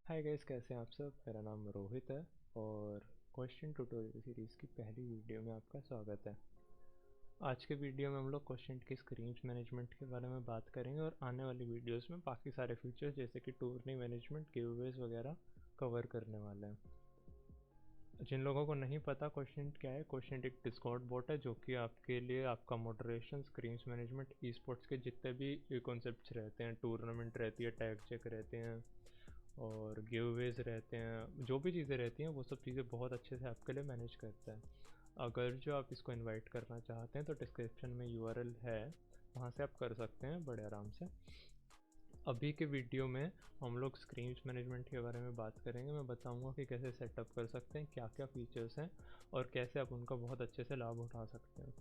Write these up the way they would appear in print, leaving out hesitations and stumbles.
Hi guys, कैसे हैं आप सब। मेरा नाम रोहित है और क्वेश्चन ट्यूटोरियल सीरीज़ की पहली वीडियो में आपका स्वागत है। आज के वीडियो में हम लोग क्वेश्चन के स्क्रीन मैनेजमेंट के बारे में बात करेंगे और आने वाली वीडियोस में बाकी सारे फीचर्स जैसे कि टूर्नी मैनेजमेंट, गिवअवेज वगैरह कवर करने वाले हैं। जिन लोगों को नहीं पता क्वेश्चन क्या है, क्वेश्चन एक डिस्कॉर्ड बोट है जो कि आपके लिए आपका moderation, screen management, e sports के जितने भी कॉन्सेप्ट्स रहते हैं, टूर्नामेंट रहती है, टैग चेक रहते हैं और गिवअवेज रहते हैं, जो भी चीज़ें रहती हैं वो सब चीज़ें बहुत अच्छे से आपके लिए मैनेज करता है। अगर जो आप इसको इनवाइट करना चाहते हैं तो डिस्क्रिप्शन में यूआरएल है, वहाँ से आप कर सकते हैं बड़े आराम से। अभी के वीडियो में हम लोग स्क्रीन मैनेजमेंट के बारे में बात करेंगे। मैं बताऊंगा कि कैसे सेटअप कर सकते हैं, क्या क्या फीचर्स हैं और कैसे आप उनका बहुत अच्छे से लाभ उठा सकते हैं।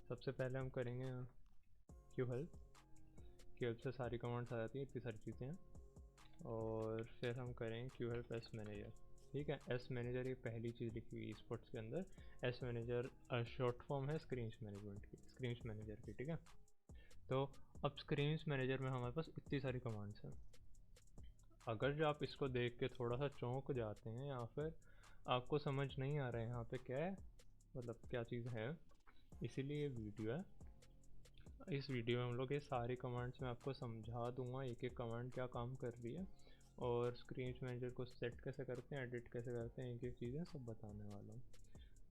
सबसे पहले हम करेंगे क्यू हेल्प से सारी कमांड्स आ जाती हैं, इतनी सारी चीज़ें हैं। और फिर हम करेंगे क्यू हेल्प एस मैनेजर। ठीक है, एस मैनेजर ये पहली चीज़ लिखी हुई स्पोर्ट्स के अंदर। एस मैनेजर शॉर्ट फॉर्म है स्क्रीन मैनेजमेंट की, स्क्रीन मैनेजर की। ठीक है, तो अब स्क्रीन मैनेजर में हमारे पास इतनी सारी कमांड्स हैं। अगर जो आप इसको देख के थोड़ा सा चौंक जाते हैं या फिर आपको समझ नहीं आ रहा है यहाँ पे क्या है, मतलब क्या चीज़ है, इसीलिए ये वीडियो है। इस वीडियो में हम लोग ये सारी कमांड्स मैं आपको समझा दूंगा, एक एक कमांड क्या काम कर रही है और स्क्रीन मैनेजर को सेट कैसे करते हैं, एडिट कैसे करते हैं, एक एक चीज़ें सब बताने वाला हूँ।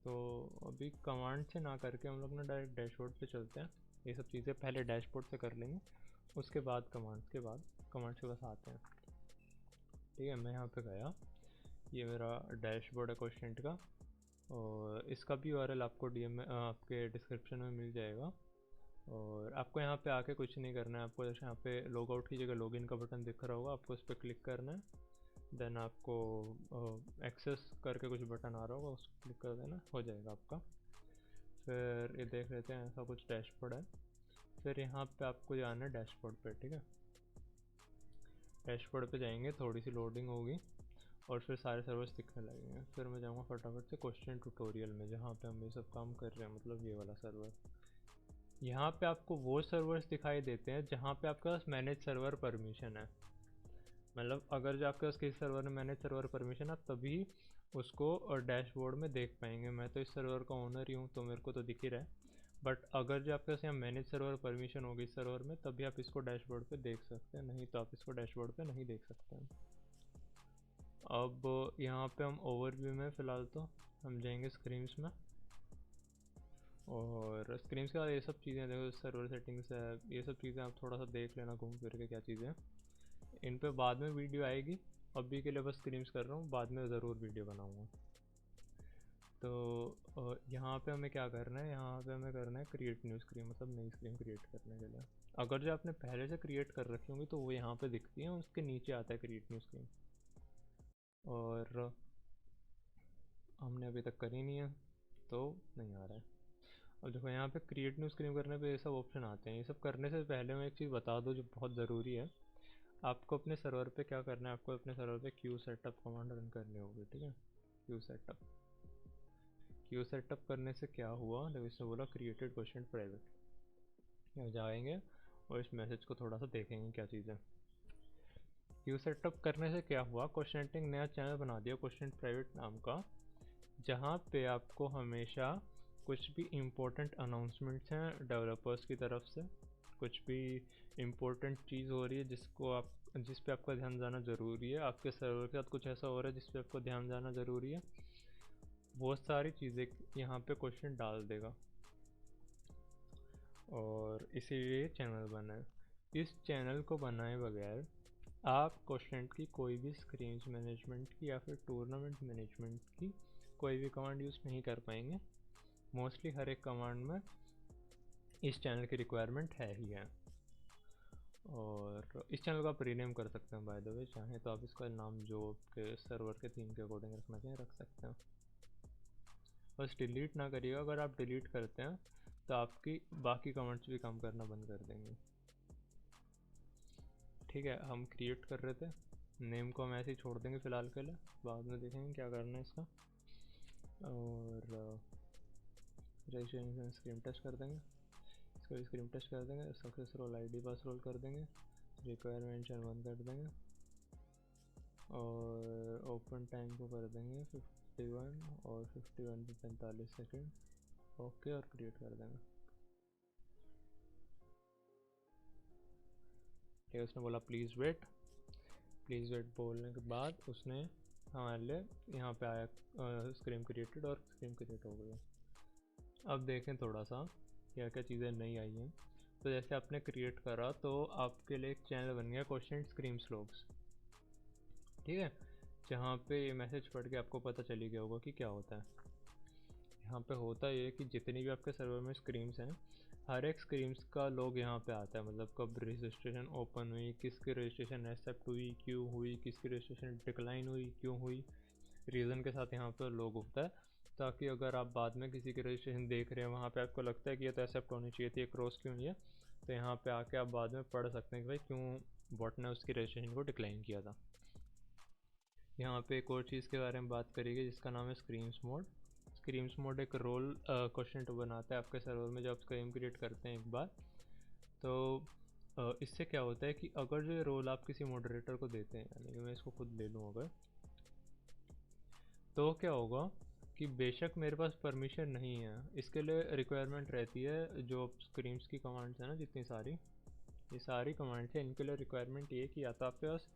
तो अभी कमांड से ना करके हम लोग ना डायरेक्ट डैशबोर्ड पे चलते हैं। ये सब चीज़ें पहले डैशबोर्ड से कर लेंगे, उसके बाद कमांड्स के पास आते हैं। ठीक है, मैं यहाँ पे गया, ये मेरा डैशबोर्ड है क्वेश्चन का और इसका भी यूआरएल आपको डीएम में आपके डिस्क्रिप्शन में मिल जाएगा। और आपको यहाँ पे आके कुछ नहीं करना है, आपको जैसे यहाँ पे लॉग आउट की जगह लॉगिन का बटन दिख रहा होगा, आपको उस पर क्लिक करना है। देन आपको एक्सेस करके कुछ बटन आ रहा होगा, उस पर क्लिक कर देना, हो जाएगा आपका। फिर ये देख लेते हैं, ऐसा कुछ डैशबोर्ड है। फिर यहाँ पे आपको जाना है डैशबोर्ड पे। ठीक है, डैशबोर्ड पे जाएंगे, थोड़ी सी लोडिंग होगी और फिर सारे सर्वर्स दिखने लगेंगे। फिर मैं जाऊँगा फटाफट से क्वेश्चन ट्यूटोरियल में जहाँ पे हम ये सब काम कर रहे हैं, मतलब ये वाला सर्वर। यहाँ पे आपको वो सर्वर्स दिखाई देते हैं जहाँ पे आपके पास मैनेज सर्वर परमिशन है। मतलब अगर जो आपके पास किसी सर्वर में मैनेज सर्वर परमिशन है, आप तभी उसको डैशबोर्ड में देख पाएंगे। मैं तो इस सर्वर का ओनर ही हूँ तो मेरे को तो दिख ही रहा है, बट अगर जो आपके पास यहाँ मैनेज सर्वर परमिशन होगी इस सर्वर में, तभी आप इसको डैशबोर्ड पे देख सकते हैं, नहीं तो आप इसको डैशबोर्ड पे नहीं देख सकते हैं। अब यहाँ पे हम ओवरव्यू में फ़िलहाल तो हम जाएंगे स्क्रीन्स में, और स्क्रीन्स के बाद ये सब चीज़ें देखो, सर्वर सेटिंग्स है, ये सब चीज़ें आप थोड़ा सा देख लेना घूम फिर के क्या चीज़ें हैं। इन पे बाद में वीडियो आएगी, अभी के लिए बस स्क्रीन्स कर रहा हूँ, बाद में ज़रूर वीडियो बनाऊँगा। तो यहाँ पे हमें क्या करना है, यहाँ पे हमें करना है क्रिएट न्यू स्क्रीन, मतलब नई स्क्रीन क्रिएट करने के लिए। अगर जो आपने पहले से क्रिएट कर रखी होंगी तो वो यहाँ पे दिखती है, उसके नीचे आता है क्रिएट न्यू स्क्रीन, और हमने अभी तक करी नहीं है तो नहीं आ रहा है। अब देखो यहाँ पे क्रिएट न्यू स्क्रीन करने पे ये सब ऑप्शन आते हैं। ये सब करने से पहले मैं एक चीज़ बता दूँ जो बहुत ज़रूरी है। आपको अपने सर्वर पे क्या करना है, आपको अपने सर्वर पे क्यू सेटअप कमांड रन करनी होगी। ठीक है, क्यू सेटअप करने से क्या हुआ, जब इसने बोला क्रिएटेड क्वेश्चन प्राइवेट, यहाँ जाएंगे और इस मैसेज को थोड़ा सा देखेंगे क्या चीज़ है। क्यू सेटअप करने से क्या हुआ, क्वेश्चन ने नया चैनल बना दिया क्वेश्चन प्राइवेट नाम का, जहाँ पे आपको हमेशा कुछ भी इम्पोर्टेंट अनाउंसमेंट्स हैं डेवलपर्स की तरफ से, कुछ भी इम्पोर्टेंट चीज़ हो रही है जिस पे आपका ध्यान जाना ज़रूरी है, आपके सर्वर के साथ कुछ ऐसा हो रहा है जिस पे आपको ध्यान जाना ज़रूरी है, वो सारी चीज़ें यहाँ पे क्वेश्चन डाल देगा। और इसीलिए चैनल बना है। इस चैनल को बनाए बगैर आप क्वेश्चन की कोई भी स्क्रीन मैनेजमेंट की या फिर टूर्नामेंट मैनेजमेंट की कोई भी कमांड यूज़ नहीं कर पाएंगे। मोस्टली हर एक कमांड में इस चैनल की रिक्वायरमेंट है ही है। और इस चैनल को आप रीनेम कर सकते हैं, बाय द वे चाहें तो आप इसका नाम जो आपके सर्वर के थीम के अकॉर्डिंग रखना चाहें रख सकते हैं। बस डिलीट ना करिएगा, अगर आप डिलीट करते हैं तो आपकी बाकी कमेंट्स भी काम करना बंद कर देंगे। ठीक है, हम क्रिएट कर रहे थे, नेम को हम ऐसे ही छोड़ देंगे फ़िलहाल के लिए, बाद में देखेंगे क्या करना है इसका। और रजिस्ट्रेशन स्क्रीन टेस्ट कर देंगे, इसको भी स्क्रीन टेस्ट कर देंगे, success role ID pass role कर देंगे, रिक्वायरमेंट बंद कर देंगे। और ओपन टाइम को कर देंगे 51 और 51 पे 45 सेकेंड। ओके और क्रिएट कर देंगे। ठीक है, उसने बोला प्लीज़ वेट बोलने के बाद उसने हमारे लिए यहाँ पे आया स्क्रीन क्रिएटेड और स्क्रीन क्रिएट हो गई। अब देखें थोड़ा सा क्या क्या चीज़ें नई आई हैं। तो जैसे आपने क्रिएट करा तो आपके लिए एक चैनल बन गया क्वेश्चन स्क्रीम्स लोग्स, ठीक है, जहाँ पे ये मैसेज पढ़ के आपको पता चली गया होगा कि क्या होता है। यहाँ पे होता ये है कि जितनी भी आपके सर्वर में स्क्रीम्स हैं, हर एक स्क्रीम्स का लॉग यहाँ पे आता है, मतलब कब रजिस्ट्रेशन ओपन हुई, किसकी रजिस्ट्रेशन एक्सेप्ट हुई, क्यों हुई, किसकी रजिस्ट्रेशन डिक्लाइन हुई, क्यों हुई, रीज़न के साथ यहाँ पर लॉग होता है, ताकि अगर आप बाद में किसी की रजिस्ट्रेशन देख रहे हैं वहाँ पे आपको लगता है कि ये तो एक्सेप्ट होनी चाहिए थी, ये क्रॉस क्यों नहीं है, तो यहाँ पे आके आप बाद में पढ़ सकते हैं कि भाई क्यों बॉट ने उसकी रजिस्ट्रेशन को डिक्लाइन किया था। यहाँ पे एक और चीज़ के बारे में बात करेंगे जिसका नाम है स्क्रीम्स मोड। स्क्रीम्स मोड एक रोल क्वेश्चन बनाता है आपके सर्वर में जब आप स्क्रीम क्रिएट करते हैं एक बार। तो इससे क्या होता है कि अगर जो रोल आप किसी मॉडरेटर को देते हैं, यानी कि मैं इसको खुद ले लूँ अगर, तो क्या होगा कि बेशक मेरे पास परमिशन नहीं है, इसके लिए रिक्वायरमेंट रहती है जो स्क्रीम्स की कमांड्स हैं ना, जितनी सारी ये सारी कमांड्स हैं, इनके लिए रिक्वायरमेंट ये कि या तो आपके पास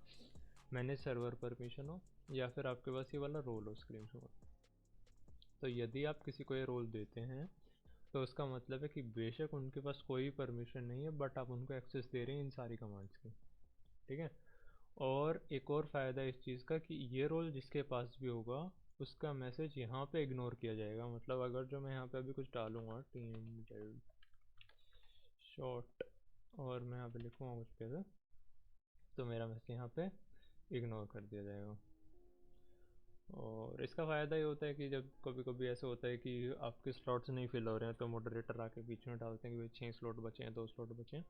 मैनेज सर्वर परमिशन हो या फिर आपके पास ये वाला रोल हो स्क्रीम्स मोड। तो यदि आप किसी को ये रोल देते हैं तो उसका मतलब है कि बेशक उनके पास कोई परमिशन नहीं है, बट आप उनको एक्सेस दे रहे हैं इन सारी कमांड्स की, ठीक है। और एक और फ़ायदा इस चीज़ का कि ये रोल जिसके पास भी होगा उसका मैसेज यहाँ पे इग्नोर किया जाएगा। मतलब अगर जो मैं यहाँ पे अभी कुछ डालूँगा टीम शॉर्ट और मैं यहाँ पे लिखूँगा कुछ कैसे, तो मेरा मैसेज यहाँ पे इग्नोर कर दिया जाएगा। और इसका फ़ायदा ये होता है कि जब कभी कभी ऐसा होता है कि आपके स्लॉट्स नहीं फिल हो रहे हैं तो मॉडरेटर आके बीच में डालते हैं कि भाई 6 स्लॉट बचे हैं, 2 स्लॉट बचे हैं,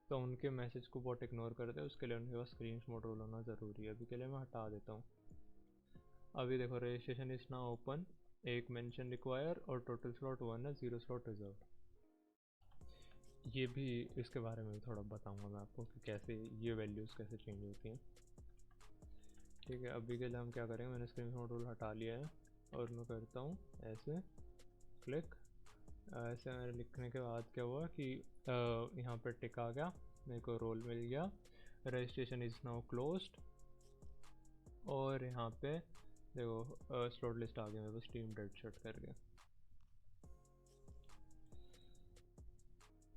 तो उनके मैसेज को बहुत इग्नोर करते हैं। उसके लिए उनके पास स्क्रीन मोड रोल होना ज़रूरी है। अभी के लिए मैं हटा देता हूँ। अभी देखो रजिस्ट्रेशन इज नाउ ओपन, एक मेंशन रिक्वायर और टोटल स्लॉट 1 है, 0 स्लॉट रिजर्व। ये भी इसके बारे में भी थोड़ा बताऊँगा मैं आपको कि कैसे ये वैल्यूज़ कैसे चेंज होती हैं, ठीक है। अभी के लिए हम क्या करेंगे, मैंने स्क्रीन मोड रोल हटा लिया है और मैं करता हूँ ऐसे क्लिक। ऐसे मैंने लिखने के बाद क्या हुआ कि यहाँ पर टिक आ गया, मेरे को रोल मिल गया, रजिस्ट्रेशन इज़ नाउ क्लोज्ड, और यहाँ पे देखो स्लॉट लिस्ट आ गया मेरे पास टीम डेड शॉट करके।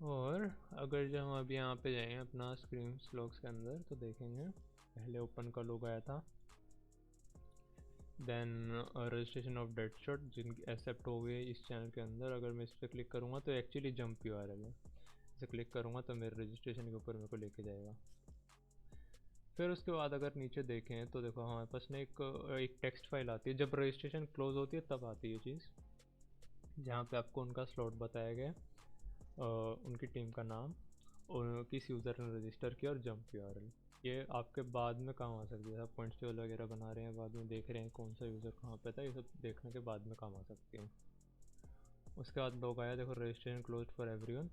और अगर जब हम अभी यहाँ पे जाएँ अपना स्क्रीन लॉग्स के अंदर तो देखेंगे पहले ओपन का लोग आया था, then registration of Deadshot जिनकी एक्सेप्ट हो गई इस चैनल के अंदर। अगर मैं इस पर क्लिक करूँगा तो एक्चुअली जंप URL है, इसे क्लिक करूँगा तो मेरे रजिस्ट्रेशन के ऊपर मेरे को लेके जाएगा। फिर उसके बाद अगर नीचे देखें तो देखो हमारे पास ना एक टेक्स्ट फाइल आती है, जब रजिस्ट्रेशन क्लोज होती है तब आती है चीज़, जहाँ पे आपको उनका स्लॉट बताया गया, उनकी टीम का नाम और किस यूज़र ने रजिस्टर किया और जंप URL। ये आपके बाद में काम आ सकती है, आप पॉइंट्स टेबल वगैरह बना रहे हैं, बाद में देख रहे हैं कौन सा यूज़र कहाँ पे था, ये सब देखने के बाद में काम आ सकती है। उसके बाद लोग आया, देखो रजिस्ट्रेशन क्लोज फॉर एवरीवन,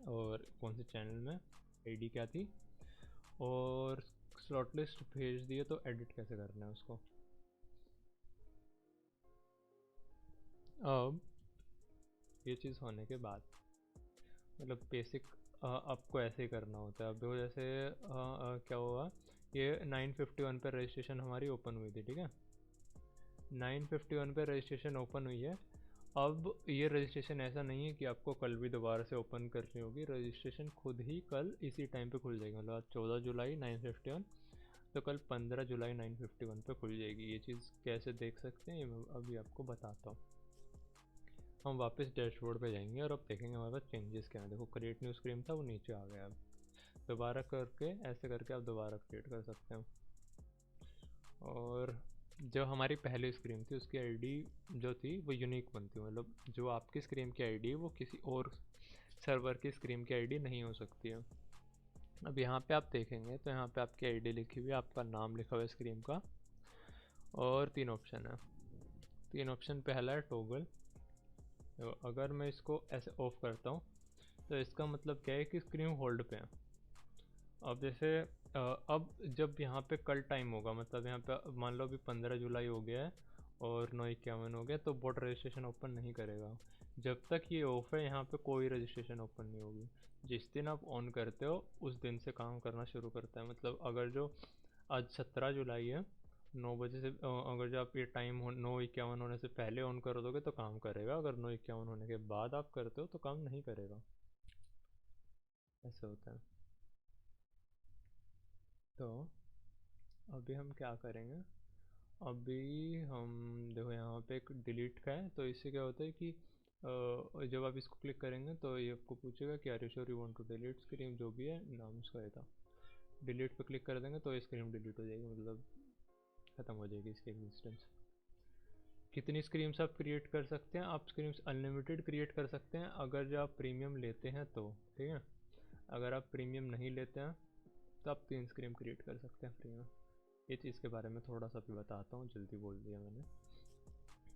और कौन से चैनल में, आईडी क्या थी, और स्लॉट लिस्ट भेज दिए तो एडिट कैसे करना है उसको। अब ये चीज़ होने के बाद मतलब बेसिक आपको ऐसे ही करना होता है। अब देखो जैसे क्या हुआ, ये 951 पे रजिस्ट्रेशन हमारी ओपन हुई थी, ठीक है, 951 पे रजिस्ट्रेशन ओपन हुई है। अब ये रजिस्ट्रेशन ऐसा नहीं है कि आपको कल भी दोबारा से ओपन करनी होगी, रजिस्ट्रेशन खुद ही कल इसी टाइम पे खुल जाएगी। मतलब 14 जुलाई 951, तो कल 15 जुलाई 951 पे खुल जाएगी। ये चीज़ कैसे देख सकते हैं ये मैं अभी आपको बताता हूँ। हम वापस डैशबोर्ड पे जाएंगे और अब देखेंगे हमारे पास चेंजेस क्या हैं। देखो क्रिएट न्यू स्क्रीन था, वो नीचे आ गया। अब दोबारा करके ऐसे करके आप दोबारा क्रिएट कर सकते हो। और जो हमारी पहली स्क्रीन थी उसकी आईडी जो थी वो यूनिक बनती है, मतलब जो आपकी स्क्रीन की आईडी है वो किसी और सर्वर की स्क्रीन की आईडी नहीं हो सकती है। अब यहाँ पे आप देखेंगे तो यहाँ पे आपकी आईडी लिखी हुई है, आपका नाम लिखा हुआ है स्क्रीन का, और 3 ऑप्शन है। 3 ऑप्शन पहला है टॉगल। तो अगर मैं इसको ऐसे ऑफ करता हूँ तो इसका मतलब क्या है कि स्क्रीन होल्ड पे है। अब जैसे अब जब यहाँ पे कल टाइम होगा, मतलब यहाँ पे मान लो अभी 15 जुलाई हो गया है और 9:51 हो गया, तो बोट रजिस्ट्रेशन ओपन नहीं करेगा। जब तक ये ऑफ है यहाँ पे कोई रजिस्ट्रेशन ओपन नहीं होगी। जिस दिन आप ऑन करते हो उस दिन से काम करना शुरू करता है। मतलब अगर जो आज 17 जुलाई है, 9 बजे से अगर जो आप ये टाइम 9:51 होने से पहले ऑन कर दोगे तो काम करेगा, अगर 9:51 होने के बाद आप करते हो तो काम नहीं करेगा। ऐसे होता है। तो अभी हम क्या करेंगे, अभी हम देखो यहाँ पे एक डिलीट का है, तो इससे क्या होता है कि जब आप इसको क्लिक करेंगे तो ये आपको पूछेगा कि are you sure you want to delete screen, जो भी है नाम उसका है था। डिलीट पे क्लिक कर देंगे तो ये स्क्रीन डिलीट हो जाएगी, मतलब ख़त्म हो जाएगी इसकी एग्जिस्टेंस। कितनी स्क्रीम्स आप क्रिएट कर सकते हैं, आप स्क्रीम्स अनलिमिटेड क्रिएट कर सकते हैं अगर जो आप प्रीमियम लेते हैं तो, ठीक है। अगर आप प्रीमियम नहीं लेते हैं तो आप 3 स्क्रीम क्रिएट कर सकते हैं फ्री में। ये चीज़ के बारे में थोड़ा सा भी बताता हूँ, जल्दी बोल दिया मैंने।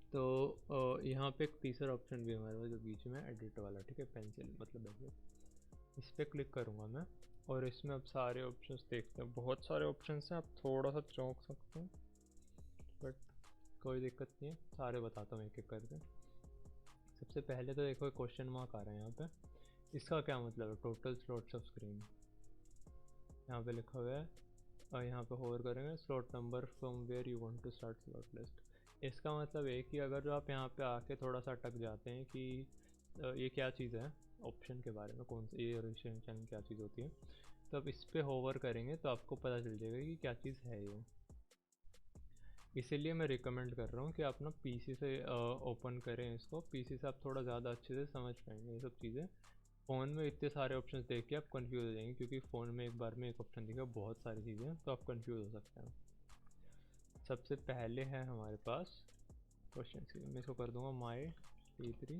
तो यहाँ पे एक तीसरा ऑप्शन भी हमारे पास जो बीच में एडिट वाला, ठीक है, पेंसिल मतलब एडिट, इस पर क्लिक करूँगा मैं और इसमें अब सारे ऑप्शंस देखते हैं। बहुत सारे ऑप्शंस हैं, आप थोड़ा सा चौंक सकते हैं बट कोई दिक्कत नहीं है, सारे बताता हूँ एक एक करके। सबसे पहले तो देखो क्वेश्चन मार्क आ रहा है यहाँ पे, इसका क्या मतलब है, टोटल स्लॉट्स ऑफ स्क्रीन यहाँ पे लिखा हुआ है। और यहाँ पे होवर करेंगे slot number from where you want to start slot list. इसका मतलब है कि अगर जो आप यहाँ पे आके थोड़ा सा अटक जाते हैं कि ये क्या चीज़ है, ऑप्शन के बारे में कौन सी ये रजिस्ट्रेशन क्या चीज़ होती है, तो आप इस पर होवर करेंगे तो आपको पता चल जाएगा कि क्या चीज़ है ये। इसीलिए मैं रिकमेंड कर रहा हूँ कि आप ना पीसी से ओपन करें इसको, पीसी से आप थोड़ा ज़्यादा अच्छे से समझ पाएंगे ये सब चीज़ें। फ़ोन में इतने सारे ऑप्शंस देख के आप कंफ्यूज हो जाएंगे, क्योंकि फ़ोन में एक बार में एक ऑप्शन दिखा बहुत सारी चीज़ें, तो आप कंफ्यूज हो सकते हैं। सबसे पहले है हमारे पास क्वेश्चन स्क्रीन, मैं इसको कर दूंगा माई T3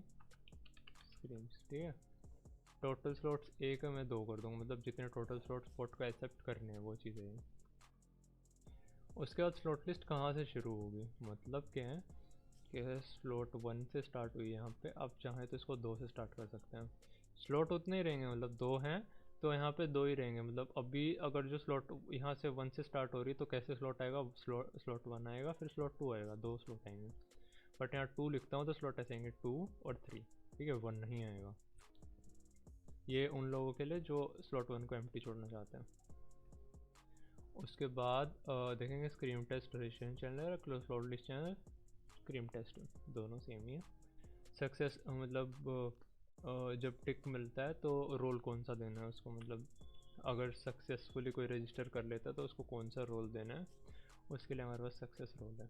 स्क्रीन्स, ठीक है। टोटल स्लॉट्स एक है, मैं 2 कर दूंगा, मतलब जितने टोटल स्लॉट्स पोर्ट को एक्सेप्ट करने हैं वो चीज़ें हैं। उसके बाद स्लॉट लिस्ट कहाँ से शुरू होगी, मतलब क्या है कि स्लॉट 1 से स्टार्ट हुई यहाँ पे, आप चाहें तो इसको 2 से स्टार्ट कर सकते हैं। स्लॉट उतने ही रहेंगे, मतलब 2 हैं तो यहाँ पे 2 ही रहेंगे। मतलब अभी अगर जो स्लॉट यहाँ से 1 से स्टार्ट हो रही तो कैसे स्लॉट आएगा, स्लॉट 1 आएगा फिर स्लॉट 2 आएगा, 2 स्लॉट आएंगे। बट यहाँ 2 लिखता हूँ तो स्लॉट ऐसे आएंगे 2 और 3, ठीक है, 1 नहीं आएगा। ये उन लोगों के लिए जो स्लॉट 1 को एम्प्टी छोड़ना चाहते हैं। उसके बाद देखेंगे स्क्रीन टेस्ट रजिस्ट्रेशन चैनल और slot list channel, screen test दोनों सेम ही है। सक्सेस मतलब जब टिक मिलता है तो रोल कौन सा देना है उसको, मतलब अगर सक्सेसफुली कोई रजिस्टर कर लेता है तो उसको कौन सा रोल देना है, उसके लिए हमारे पास सक्सेस रोल है।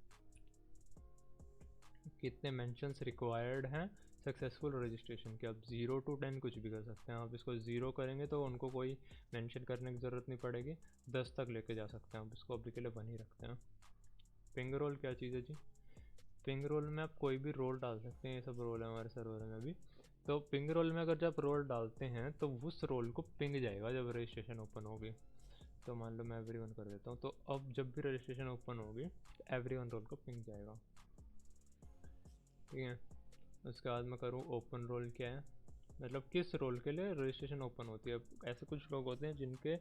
कितने मेंशंस रिक्वायर्ड हैं सक्सेसफुल रजिस्ट्रेशन के, आप 0 to 10 कुछ भी कर सकते हैं। आप इसको 0 करेंगे तो उनको कोई मेंशन करने की ज़रूरत नहीं पड़ेगी, 10 तक लेके जा सकते हैं आप इसको, अभी के लिए 1 ही रखते हैं। पिंग रोल क्या चीज़ है जी, पिंग रोल में आप कोई भी रोल डाल सकते हैं, ये सब रोल है हमारे सर्वर में अभी। तो पिंग रोल में अगर जब रोल डालते हैं तो उस रोल को पिंग जाएगा जब रजिस्ट्रेशन ओपन होगी। तो मान लो मैं एवरीवन कर देता हूँ, तो अब जब भी रजिस्ट्रेशन ओपन होगी तो एवरीवन रोल को पिंग जाएगा, ठीक है। उसके बाद मैं करूँ ओपन रोल क्या है, मतलब किस रोल के लिए रजिस्ट्रेशन ओपन होती है। ऐसे कुछ लोग होते हैं जिनके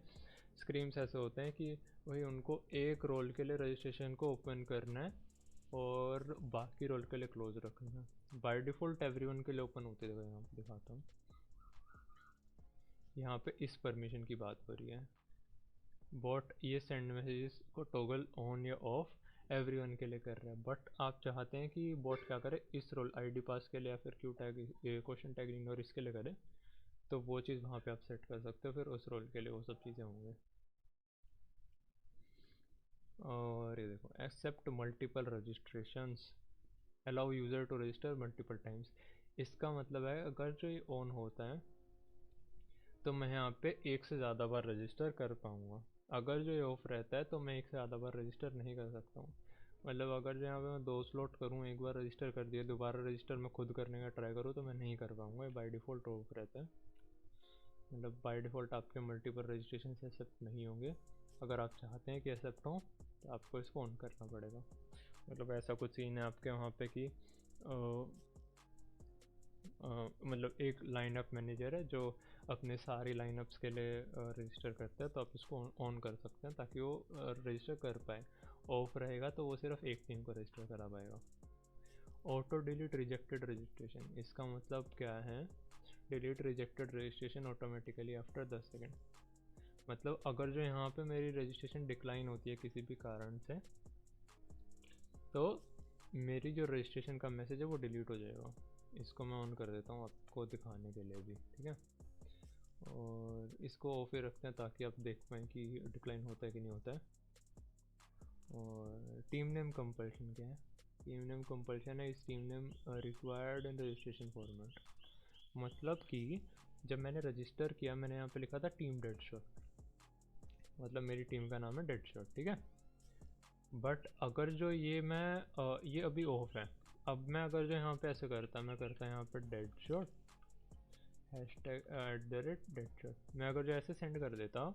स्क्रीम्स ऐसे होते हैं कि वही उनको एक रोल के लिए रजिस्ट्रेशन को ओपन करना है और बाकी रोल के लिए क्लोज रखना है। बाय डिफ़ॉल्ट एवरीवन के लिए ओपन होते हैं, यहाँ पे दिखाता हूँ। यहाँ पे इस परमिशन की बात हो रही है, बॉट ये सेंड मैसेजेस को टॉगल ऑन या ऑफ एवरीवन के लिए कर रहा है, बट आप चाहते हैं कि बॉट क्या करे, इस रोल आईडी पास के लिए या फिर Q tag question tag ignore इसके लिए करे, तो वो चीज़ वहाँ पे आप सेट कर सकते हो, फिर उस रोल के लिए वो सब चीज़ें होंगे। और ये देखो accept multiple registrations, allow user to register multiple times. इसका मतलब है अगर जो ये ऑन होता है तो मैं यहाँ पे एक से ज़्यादा बार रजिस्टर कर पाऊँगा। अगर जो ये ऑफ रहता है तो मैं एक से ज़्यादा बार रजिस्टर नहीं कर सकता हूँ। मतलब अगर जो यहाँ पे मैं 2 स्लॉट करूँ, एक बार रजिस्टर कर दिया, दोबारा रजिस्टर मैं खुद करने का ट्राई करूँ तो मैं नहीं कर पाऊँगा, ये बाई डिफ़ॉल्ट ऑफ रहता है। मतलब बाई डिफ़ॉल्ट आपके मल्टीपल रजिस्ट्रेशन से एक्सेप्ट नहीं होंगे। अगर आप चाहते हैं कि एक्सेप्ट हों तो आपको इसको ऑन करना पड़ेगा। मतलब ऐसा कुछ सीन है आपके वहाँ पे कि मतलब एक लाइन अप मैनेजर है जो अपने सारी लाइनअप्स के लिए रजिस्टर करते हैं, तो आप इसको ऑन कर सकते हैं ताकि वो रजिस्टर कर पाए। ऑफ रहेगा तो वो सिर्फ एक टीम को रजिस्टर करा पाएगा। ऑटो डिलीट रिजेक्टेड रजिस्ट्रेशन, इसका मतलब क्या है? Delete rejected registration automatically after 10 second. मतलब अगर जो यहाँ पे मेरी रजिस्ट्रेशन डिक्लाइन होती है किसी भी कारण से, तो मेरी जो रजिस्ट्रेशन का मैसेज है वो डिलीट हो जाएगा। इसको मैं ऑन कर देता हूँ आपको दिखाने के लिए भी, ठीक है। और इसको ऑफ ही रखते हैं ताकि आप देख पाएँ कि डिक्लाइन होता है कि नहीं होता है। और टीम नेम कंपल्शन क्या है? टीम नेम कंपल्शन है, इस team name required in registration format. मतलब कि जब मैंने रजिस्टर किया, मैंने यहाँ पे लिखा था टीम डेडशॉट, मतलब मेरी टीम का नाम है डेडशॉट, ठीक है। बट अगर जो ये ये अभी ऑफ है, अब मैं अगर जो यहाँ पे ऐसे करता, मैं करता यहाँ पे डेडशॉट #डेडशॉट, मैं अगर जो ऐसे सेंड कर देता,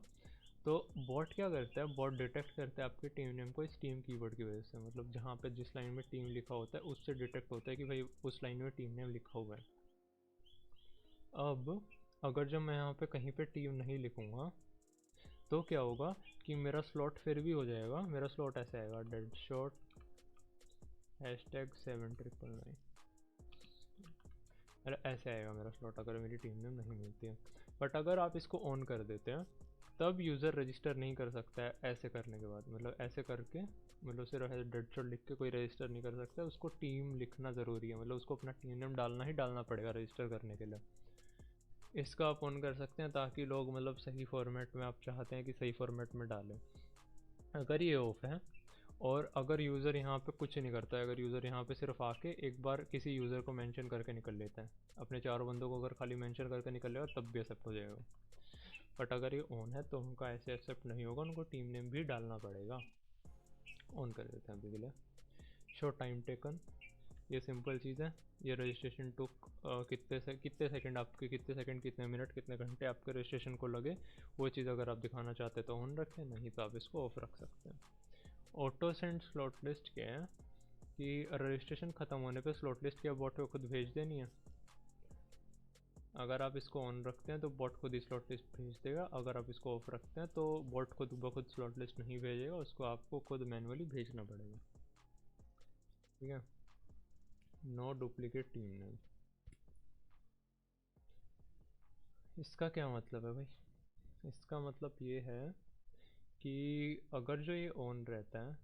तो बॉट क्या करता है? बॉट डिटेक्ट करता है आपके टीम नेम को इस टीम कीवर्ड की वजह से। मतलब जहाँ पे जिस लाइन में टीम लिखा होता है उससे डिटेक्ट होता है कि भाई उस लाइन में टीम नेम लिखा हुआ है। अब अगर जब मैं यहाँ पे कहीं पे टीम नहीं लिखूँगा तो क्या होगा कि मेरा स्लॉट फिर भी हो जाएगा। मेरा स्लॉट ऐसे आएगा, डेडशॉट #7999, अरे ऐसे आएगा मेरा स्लॉट अगर मेरी टीम नेम नहीं मिलती है। बट अगर आप इसको ऑन कर देते हैं तब यूज़र रजिस्टर नहीं कर सकता है ऐसे करने के बाद। मतलब ऐसे करके, मतलब सिर्फ डेडशॉट लिख के कोई रजिस्टर नहीं कर सकता, उसको टीम लिखना ज़रूरी है। मतलब उसको अपना टीम नेम डालना ही डालना पड़ेगा रजिस्टर करने के लिए। इसका आप ऑन कर सकते हैं ताकि लोग मतलब सही फॉर्मेट में, आप चाहते हैं कि सही फॉर्मेट में डालें। अगर ये ऑफ है और अगर यूज़र यहाँ पे कुछ नहीं करता है, अगर यूज़र यहाँ पे सिर्फ आके एक बार किसी यूज़र को मेंशन करके निकल लेता है, अपने 4 बंदों को अगर खाली मेंशन करके निकल लेगा तब भी एक्सेप्ट हो जाएगा। बट अगर ये ऑन है तो उनका ऐसे एक्सेप्ट नहीं होगा, उनको टीम नेम भी डालना पड़ेगा। ऑन कर देते हैं अभी के लिए। शो टाइम टेकन, ये सिंपल चीज़ है। ये रजिस्ट्रेशन टुक कितने सेकंड आपके, कितने सेकंड, कितने मिनट, कितने घंटे आपके रजिस्ट्रेशन को लगे, वो चीज़ अगर आप दिखाना चाहते हैं तो ऑन रखें, नहीं तो आप इसको ऑफ रख सकते हैं। ऑटो सेंड स्लॉट लिस्ट क्या है कि रजिस्ट्रेशन ख़त्म होने पे स्लॉट लिस्ट क्या बॉट को खुद भेज देनी है। अगर आप इसको ऑन रखते हैं तो बॉट खुद ही स्लॉट लिस्ट भेज देगा। अगर आप इसको ऑफ रखते हैं तो बॉट खुद ब खुद स्लॉट लिस्ट नहीं भेजेगा, उसको आपको खुद मैनुअली भेजना पड़ेगा, ठीक है। नो डुप्लीकेट टीम नेम, इसका क्या मतलब है भाई? इसका मतलब ये है कि अगर जो ये ऑन रहता है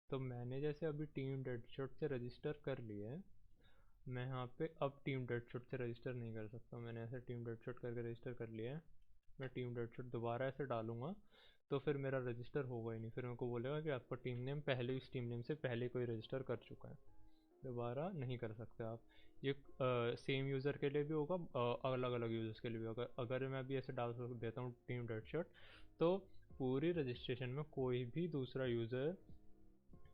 तो मैंने जैसे अभी टीम डेडशॉट से रजिस्टर कर लिया है, मैं यहाँ पे अब टीम डेडशॉट से रजिस्टर नहीं कर सकता। मैंने ऐसे टीम डेडशॉट करके रजिस्टर कर लिया है, मैं टीम डेडशॉट दोबारा ऐसे डालूंगा तो फिर मेरा रजिस्टर होगा ही नहीं। फिर मेरे को बोलेगा कि आपका टीम नेम पहले इस टीम नेम से पहले कोई रजिस्टर कर चुका है, दोबारा नहीं कर सकते आप। ये सेम यूज़र के लिए भी होगा, अलग अलग यूज़र्स के लिए भी होगा। अगर मैं अभी ऐसे डाल देता हूँ टीम डेडशॉट, तो पूरी रजिस्ट्रेशन में कोई भी दूसरा यूज़र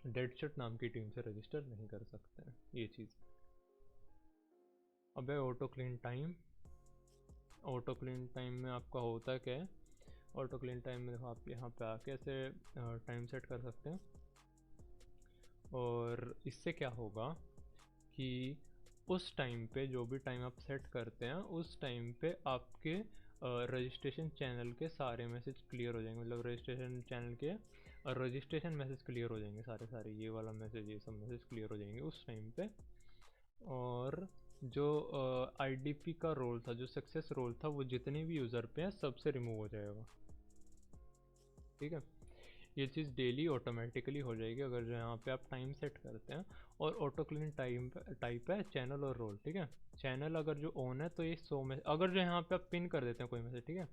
डेडशॉट नाम की टीम से रजिस्टर नहीं कर सकते हैं, ये चीज़। अब है auto clean time. Auto clean time में आपका होता क्या है? ऑटो क्लीन टाइम में देखो, आप यहाँ पे आके ऐसे टाइम सेट कर सकते हैं, और इससे क्या होगा कि उस टाइम पे जो भी टाइम आप सेट करते हैं उस टाइम पे आपके रजिस्ट्रेशन चैनल के सारे मैसेज क्लियर हो जाएंगे। मतलब रजिस्ट्रेशन चैनल के रजिस्ट्रेशन मैसेज क्लियर हो जाएंगे, सारे ये वाला मैसेज, ये सब मैसेज क्लियर हो जाएंगे उस टाइम पे। और जो आईडीपी का रोल था, जो सक्सेस रोल था, वो जितने भी यूज़र पे हैं सबसे रिमूव हो जाएगा, ठीक है। ये चीज़ डेली ऑटोमेटिकली हो जाएगी अगर जो यहाँ पे आप टाइम सेट करते हैं। और ऑटो क्लीन टाइप है चैनल और रोल, ठीक है। चैनल अगर जो ऑन है तो ये 100 में, अगर जो यहाँ पे आप पिन कर देते हैं कोई मैसेज, ठीक है।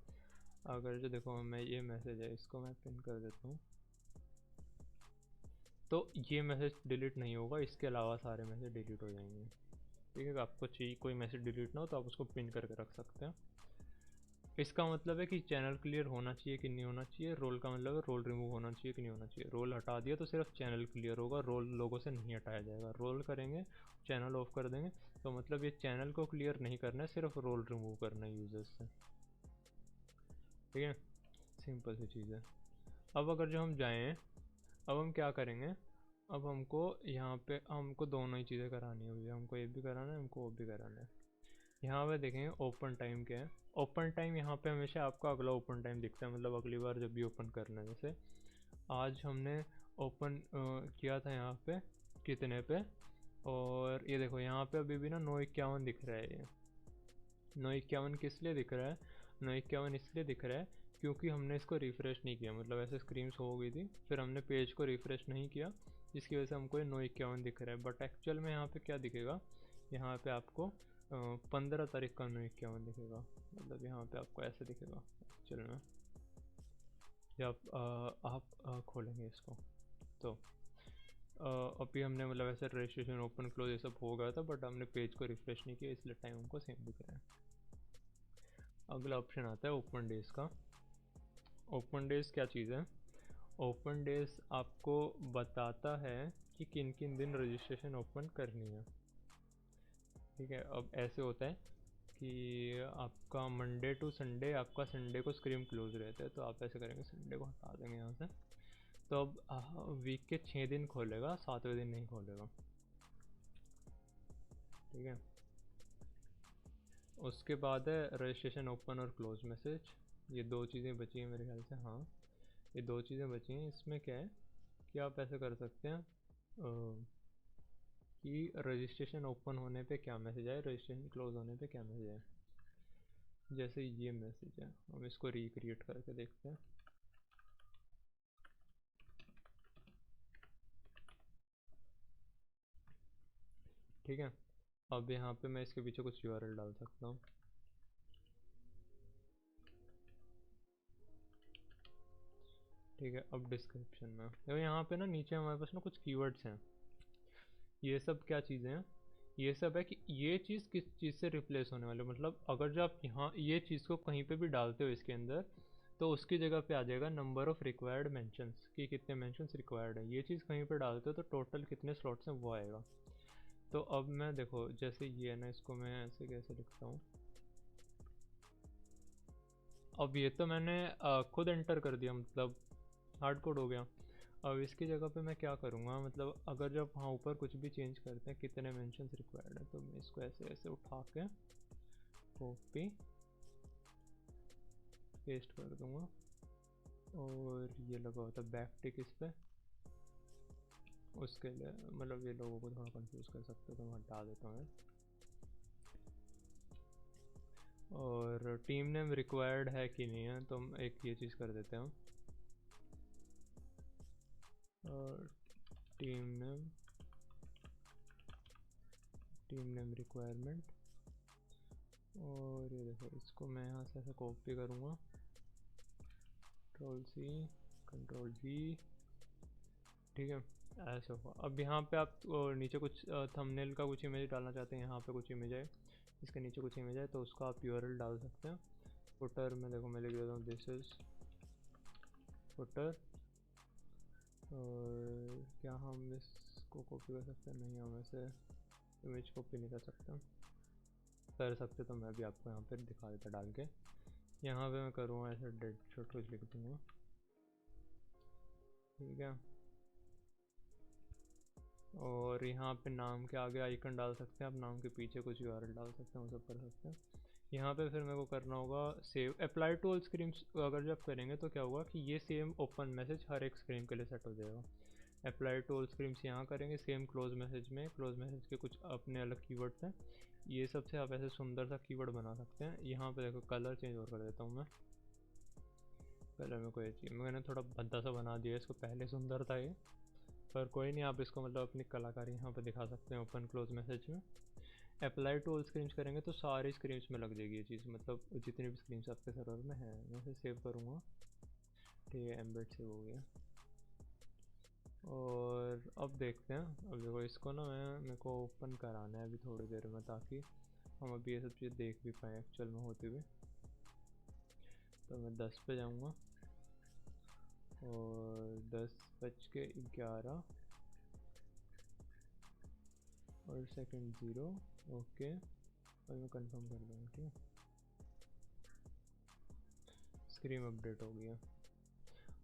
अगर जो देखो मैं ये मैसेज है इसको मैं पिन कर देता हूँ तो ये मैसेज डिलीट नहीं होगा, इसके अलावा सारे मैसेज डिलीट हो जाएंगे, ठीक है। आपको चाहिए कोई मैसेज डिलीट ना हो तो आप उसको पिन करके रख सकते हैं। इसका मतलब है कि चैनल क्लियर होना चाहिए कि नहीं होना चाहिए। रोल का मतलब है रोल रिमूव होना चाहिए कि नहीं होना चाहिए। रोल हटा दिया तो सिर्फ चैनल क्लियर होगा, रोल लोगों से नहीं हटाया जाएगा। रोल करेंगे, चैनल ऑफ कर देंगे, तो मतलब ये चैनल को क्लियर नहीं करना है, सिर्फ रोल रिमूव करना है यूज़र्स से, ठीक है। सिंपल सी चीज़ है। अब अगर जो हम जाएँ, अब हम क्या करेंगे? अब हमको यहाँ पे हमको दोनों ही चीज़ें करानी है, हमको ये भी कराना है, हमको वो भी कराना है। यहाँ पे देखेंगे ओपन टाइम क्या है। ओपन टाइम यहाँ पे हमेशा आपका अगला ओपन टाइम दिखता है, मतलब अगली बार जब भी ओपन करना है। जैसे आज हमने ओपन किया था यहाँ पे कितने पे, और ये देखो यहाँ पे अभी भी ना 9:51 दिख रहा है। ये 9:51 किस लिए दिख रहा है? 9:51 इसलिए दिख रहा है क्योंकि हमने इसको रिफ़्रेश नहीं किया, मतलब ऐसे स्क्रीन शो हो गई थी, फिर हमने पेज को रिफ़्रेश नहीं किया, जिसकी वजह से हमको ये 9:51 दिख रहा है। बट एक्चुअल में यहाँ पे क्या दिखेगा, यहाँ पे आपको 15 तारीख का 9:51 दिखेगा, मतलब यहाँ पे आपको ऐसे दिखेगा एक्चुअल में जब आप खोलेंगे इसको। तो अभी हमने मतलब ऐसे रजिस्ट्रेशन ओपन क्लोज ये सब हो गया था, बट हमने पेज को रिफ़्रेश नहीं किया, इसलिए टाइम हमको सेम दिख रहा है। अगला ऑप्शन आता है ओपन डेज का। ओपन डेज क्या चीज़ है? ओपन डेज आपको बताता है कि किन किन दिन रजिस्ट्रेशन ओपन करनी है। ठीक है, अब ऐसे होता है कि आपका मंडे टू संडे, आपका संडे को स्क्रीन क्लोज रहता है, तो आप ऐसे करेंगे, संडे को हटा देंगे यहाँ से। तो अब वीक के 6 दिन खोलेगा, 7वें दिन नहीं खोलेगा। ठीक है, उसके बाद है रजिस्ट्रेशन ओपन और क्लोज मैसेज। ये दो चीज़ें बची हैं मेरे ख्याल से, हाँ ये दो चीज़ें बची हैं। इसमें क्या है कि आप ऐसे कर सकते हैं कि रजिस्ट्रेशन ओपन होने पे क्या मैसेज आए, रजिस्ट्रेशन क्लोज होने पे क्या मैसेज आए। जैसे ये मैसेज है, हम इसको रिक्रिएट करके देखते हैं। ठीक है, अब यहाँ पे मैं इसके पीछे कुछ यूआरएल डाल सकता हूँ। ठीक है, अब डिस्क्रिप्शन में देखो, यहाँ पे ना नीचे हमारे पास ना कुछ कीवर्ड्स हैं। ये सब क्या चीज़ें हैं? ये सब है कि ये चीज़ किस चीज़ से रिप्लेस होने वाले, मतलब अगर जो आप यहाँ ये चीज़ को कहीं पे भी डालते हो इसके अंदर, तो उसकी जगह पे आ जाएगा नंबर ऑफ़ रिक्वायर्ड मेंशंस, कि कितने मेंशंस रिक्वायर्ड है। ये चीज़ कहीं पे डालते हो तो टोटल कितने स्लॉट्स हैं वो आएगा। तो अब मैं देखो, जैसे ये है ना, इसको मैं ऐसे कैसे लिखता हूँ। अब ये तो मैंने खुद एंटर कर दिया, मतलब हार्ड कोड हो गया। अब इसकी जगह पे मैं क्या करूँगा, मतलब अगर जब वहाँ ऊपर कुछ भी चेंज करते हैं कितने मेंशंस रिक्वायर्ड है, तो मैं इसको ऐसे ऐसे उठा के कॉपी पेस्ट कर दूँगा, और ये लगा होता है बैक टिक इस पर। उसके लिए मतलब ये लोगों को थोड़ा कंफ्यूज कर सकते हो, तो मैं हटा देता हूँ। और टीम नेम रिक्वायर्ड है कि नहीं है, तो हम एक ये चीज़ कर देते हैं, और टीम नेम रिक्वायरमेंट। और ये देखो, इसको मैं यहाँ से ऐसे कॉपी करूँगा, कंट्रोल जी। ठीक है, ऐसा हुआ। अब यहाँ पे आप नीचे कुछ थंबनेल का कुछ इमेज डालना चाहते हैं, यहाँ पे कुछ इमेज है, इसके नीचे कुछ इमेज है, तो उसका आप यूआरएल डाल सकते हैं। फुटर में देखो मैं लिख देता हूँ दिस इज़ फुटर। और क्या हम इसको कॉपी कर सकते हैं? नहीं, हम ऐसे इमेज कॉपी नहीं कर सकते। कर सकते तो मैं भी आपको यहाँ पर दिखा देता डाल के। यहाँ पे मैं करूँगा ऐसे डेड शॉट कुछ लिख दूँगा। ठीक है, और यहाँ पे नाम के आगे आइकन डाल सकते हैं, आप नाम के पीछे कुछ यूआरएल डाल सकते हैं, वो सब कर सकते हैं। यहाँ पे फिर मेरे को करना होगा save apply to all screens. अगर जब करेंगे तो क्या होगा कि ये सेम ओपन मैसेज हर एक स्क्रीन के लिए सेट हो जाएगा। अप्लाई टू ऑल स्क्रीन्स यहाँ करेंगे, सेम क्लोज मैसेज में, क्लोज मैसेज के कुछ अपने अलग कीवर्ड्स हैं, ये सबसे आप ऐसे सुंदर सा कीवर्ड बना सकते हैं। यहाँ पे देखो कलर चेंज और कर देता हूँ मैं, कलर में कोई चाहिए, मैंने थोड़ा भद्दा सा बना दिया इसको, पहले सुंदर था ये, पर कोई नहीं, आप इसको मतलब अपनी कलाकारी यहाँ पर दिखा सकते हैं ओपन क्लोज मैसेज में। अप्लाई टू ऑल स्क्रीन्स करेंगे तो सारी स्क्रीन्स में लग जाएगी ये चीज़, मतलब जितनी भी स्क्रीन्स आपके सर्वर में है। मैं इसे सेव करूँगा, ठीक है, एम्बेड सेव हो गया। और अब देखते हैं, अब देखो इसको ना मेरे को ओपन कराना है अभी थोड़ी देर में, ताकि हम अभी ये सब चीज़ देख भी पाएँ एक्चुअल में होते हुए। तो मैं 10 पे जाऊँगा, और 10:11 और सेकंड 0, ओके, और मैं कंफर्म कर दूँगा। ठीक है, स्क्रीन अपडेट हो गया।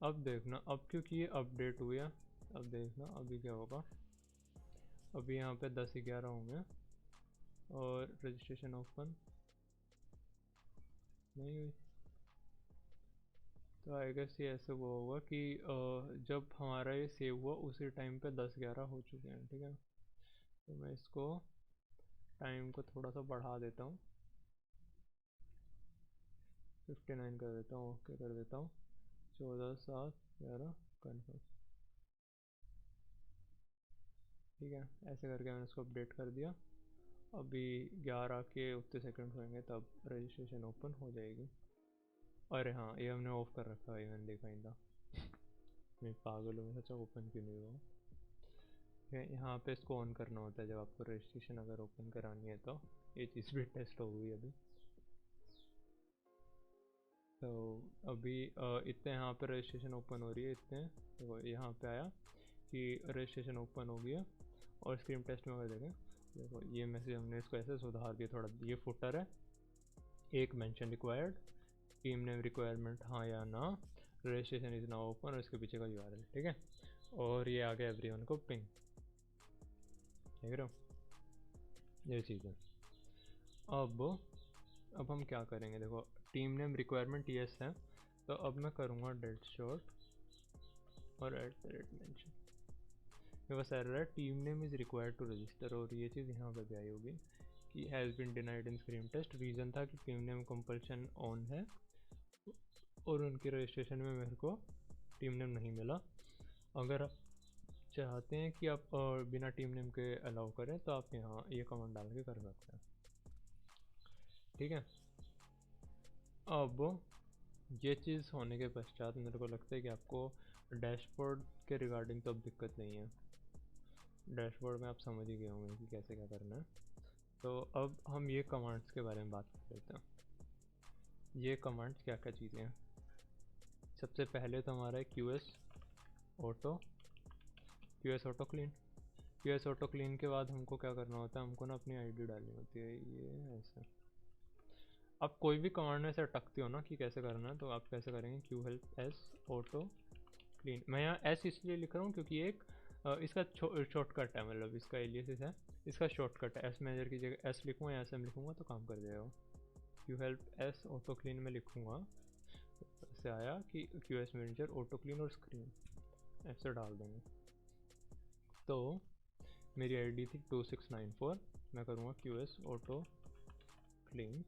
अब देखना, अब क्योंकि ये अपडेट हुआ, अब देखना अभी क्या होगा। अभी यहाँ पे 10:11 होंगे, और रजिस्ट्रेशन ओपन नहीं हुई। तो आई गेस ये ऐसे वो होगा कि जब हमारा ये सेव हुआ उसी टाइम पे 10-11 हो चुके हैं। ठीक है, तो मैं इसको टाइम को थोड़ा सा बढ़ा देता हूँ, 59 कर देता हूँ, ओके कर देता हूँ, 14/7/11 कन्फर्म। ठीक है, ऐसे करके मैंने इसको अपडेट कर दिया। अभी 11 के उतने सेकंड होंगे तब रजिस्ट्रेशन ओपन हो जाएगी। अरे हाँ, ये हमने ऑफ कर रखा है, मैंने देखा ही था। मैं पागल हूँ, सोचा ओपन क्यों नहीं हुआ। यहाँ पे इसको ऑन करना होता है जब आपको रजिस्ट्रेशन अगर ओपन करानी है तो। ये चीज़ भी टेस्ट हो गई अभी। तो अभी इतने यहाँ पे रजिस्ट्रेशन ओपन हो रही है, इतने तो यहाँ पे आया कि रजिस्ट्रेशन ओपन हो गया। और स्क्रीन टेस्ट में अगर देखें, देखो ये मैसेज हमने इसको ऐसे सुधार दिया थोड़ा। ये फुटर है, एक mention required, team name requirement हाँ या ना, रजिस्ट्रेशन इज नाउ ओपन और इसके पीछे का यूआरएल। ठीक है, और ये आ गया एवरीवन को पिंग, देख रहे हो, ये चीज़ है। अब हम क्या करेंगे, देखो टीम नेम रिक्वायरमेंट यस है, तो अब मैं करूँगा डेट शॉर्ट और @mention। मेरे पास एरर है, team name is required to register, और ये चीज़ यहाँ पर भी आई होगी कि has been denied in screen test. Reason था कि टीम नेम कंपल्शन ऑन है और उनके रजिस्ट्रेशन में मेरे को टीम नेम नहीं मिला। अगर आप चाहते हैं कि आप बिना टीम नेम के अलाउ करें तो आप यहाँ ये कमांड डाल के कर सकते हैं। ठीक है, अब ये चीज़ होने के पश्चात मेरे को लगता है कि आपको डैशबोर्ड के रिगार्डिंग तो अब दिक्कत नहीं है। डैशबोर्ड में आप समझ ही गए होंगे कि कैसे क्या करना है। तो अब हम ये कमांड्स के बारे में बात कर लेते हैं। ये कमांड्स क्या क्या चीज़ें हैं। सबसे पहले तो हमारा है QS auto clean. QS auto clean के बाद हमको क्या करना होता है, हमको ना अपनी आईडी डालनी होती है। ये ऐसे आप कोई भी कमांड में से अटकते हो ना कि कैसे करना है, तो आप कैसे करेंगे, Q help S auto clean. मैं यहाँ S इसलिए लिख रहा हूँ क्योंकि एक इसका शॉर्टकट है, मतलब इसका एलियासिस है, इसका शॉर्टकट है। S मैनेजर की जगह S लिखूँगा या SM लिखूँगा तो काम कर जाएगा। Q help S auto clean में लिखूँगा, ऐसे आया कि QS मैनेजर ऑटो क्लीन और स्क्रीन ऐसे डाल देंगे। तो मेरी आईडी थी 2694, मैं करूँगा QS ऑटो क्लीन।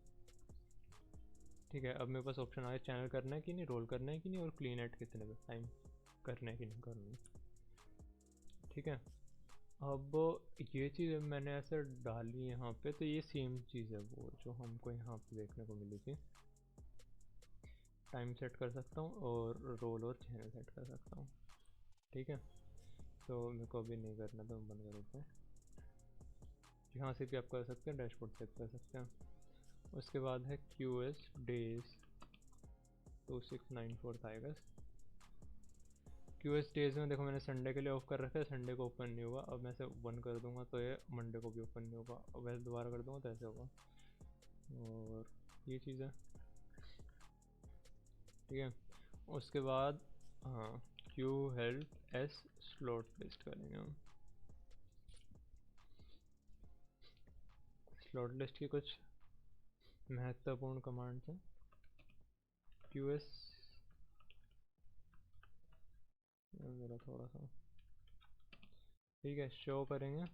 ठीक है, अब मेरे पास ऑप्शन आया चैनल करना है कि नहीं, रोल करना है कि नहीं, और क्लीन एट कितने पे टाइम करना है कि नहीं करना है। ठीक है, अब ये चीज़ मैंने ऐसे डाली यहाँ पे, तो ये सेम चीज़ है वो जो हमको यहाँ पे देखने को मिली थी। टाइम सेट कर सकता हूँ और रोल और चैनल सेट कर सकता हूँ। ठीक है, तो मेरे को अभी नहीं करना तो मैं बंद कर देता हूँ। यहाँ से भी आप कर सकते हैं, डैशबोर्ड सेट कर सकते हैं। उसके बाद है QS डेज 2694 था आएगा। QS डेज में देखो मैंने संडे के लिए ऑफ कर रखा है, संडे को ओपन नहीं होगा। अब मैं इसे 1 कर दूंगा तो ये मंडे को भी ओपन नहीं होगा, अब वैसे दोबारा कर दूंगा तो ऐसे होगा, और ये चीज़ है। ठीक है, उसके बाद हाँ Q help S slot list करेंगे हम। स्लॉट लिस्ट की कुछ महत्वपूर्ण कमांड्स हैं। QS मेरा थोड़ा सा ठीक है, शो करेंगे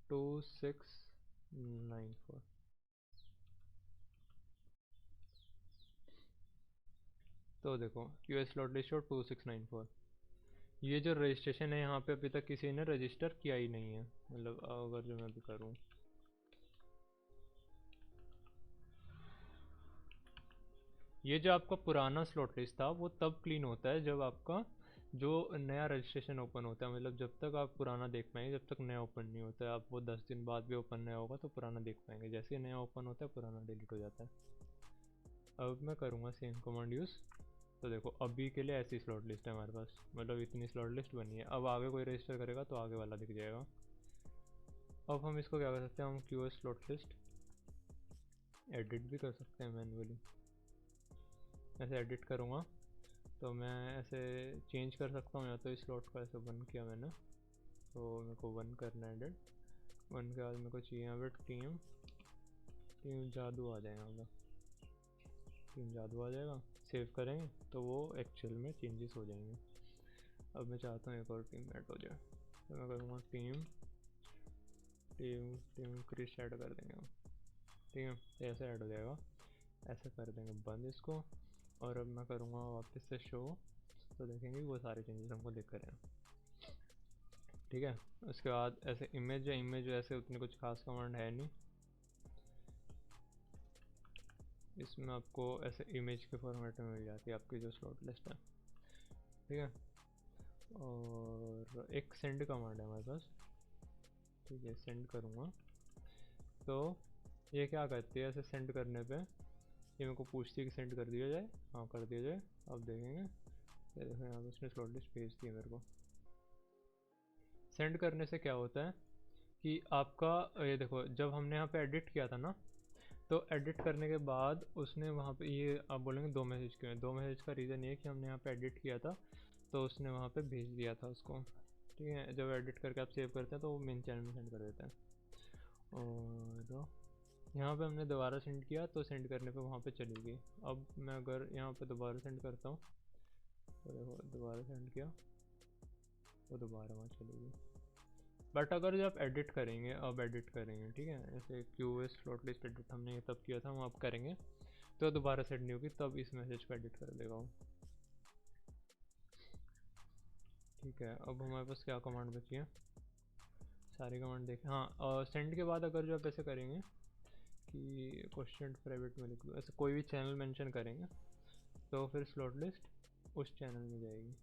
2694। तो देखो QS स्लॉट लिस्ट शो 2694। ये जो रजिस्ट्रेशन है यहाँ पे अभी तक किसी ने रजिस्टर किया ही नहीं है, मतलब अगर जो मैं भी करूँ, ये जो आपका पुराना स्लॉट लिस्ट था वो तब क्लीन होता है जब आपका जो नया रजिस्ट्रेशन ओपन होता है। मतलब जब तक आप पुराना देख पाएंगे, जब तक नया ओपन नहीं होता है। आप वो 10 दिन बाद भी ओपन नया होगा तो पुराना देख पाएंगे, जैसे ही नया ओपन होता है पुराना डिलीट हो जाता है। अब मैं करूँगा सेम कमांड यूज़। तो देखो अभी के लिए ऐसी स्लॉट लिस्ट है हमारे पास, मतलब इतनी स्लॉट लिस्ट बनी है। अब आगे कोई रजिस्टर करेगा तो आगे वाला दिख जाएगा। अब हम इसको क्या कर सकते हैं, हम QS स्लॉट लिस्ट एडिट भी कर सकते हैं मैनुअली। ऐसे एडिट करूँगा तो मैं ऐसे चेंज कर सकता हूँ, या तो इस स्लॉट को ऐसे 1 किया मैंने, तो मेरे को 1 करना है एडिट। 1 के बाद मेरे को चाहिए यहाँ पे टीम टीम जादू आ जाएगा, मतलब टीम जादू आ जाएगा। सेव करेंगे तो वो एक्चुअल में चेंजेस हो जाएंगे। अब मैं चाहता हूँ एक और टीम ऐड हो जाए, तो मैं करूँगा team team team Krish add कर देंगे हम, ठीक है। तो ऐसे ऐड हो जाएगा, ऐसे कर देंगे बंद इसको। और अब मैं करूँगा वापस से शो, तो देखेंगे वो सारे चेंजेस हमको दिख रहे हैं, ठीक है। उसके बाद ऐसे इमेज है, इमेज ऐसे उतनी कुछ खास कमांड है नहीं इसमें, आपको ऐसे इमेज के फॉर्मेट में मिल जाती है आपकी जो स्लॉट लिस्ट है, ठीक है। और एक सेंड कमांड है हमारे पास, ठीक है, सेंड करूँगा तो ये क्या करती है, ऐसे सेंड करने पे ये मेरे को पूछती है कि सेंड कर दिया जाए, हाँ कर दिया जाए। अब देखेंगे, ये देखो यहाँ पे उसने स्लॉट लिस्ट भेज दी है मेरे को। सेंड करने से क्या होता है कि आपका ये देखो, जब हमने यहाँ पे एडिट किया था ना, तो एडिट करने के बाद उसने वहाँ पे ये आप बोलेंगे 2 मैसेज क्यों है, 2 मैसेज का रीज़न ये है कि हमने यहाँ पे एडिट किया था तो उसने वहाँ पे भेज दिया था उसको, ठीक है। जब एडिट करके आप सेव करते हैं तो वो मेन चैनल में सेंड कर देते हैं। और यहाँ पे हमने दोबारा सेंड किया तो सेंड करने पे वहाँ पे चली गई। अब मैं अगर यहाँ पे दोबारा सेंड करता हूँ तो देखो दोबारा सेंड किया तो दोबारा वहाँ चली गई। बट अगर जो आप एडिट करेंगे, अब एडिट करेंगे, ठीक है, जैसे QoS स्लॉट लिस्ट एडिट हमने ये तब किया था, हम अब करेंगे तो दोबारा सेट नहीं होगी, तब इस मैसेज को एडिट कर देगा वो, ठीक है। अब हमारे पास क्या कमांड बची है, सारी कमांड देखें। हाँ, और सेंड के बाद अगर जो आप ऐसे करेंगे कि क्वेश्चन प्राइवेट में लिख दो, ऐसे कोई भी चैनल मेंशन करेंगे तो फिर स्लॉट लिस्ट उस चैनल में जाएगी,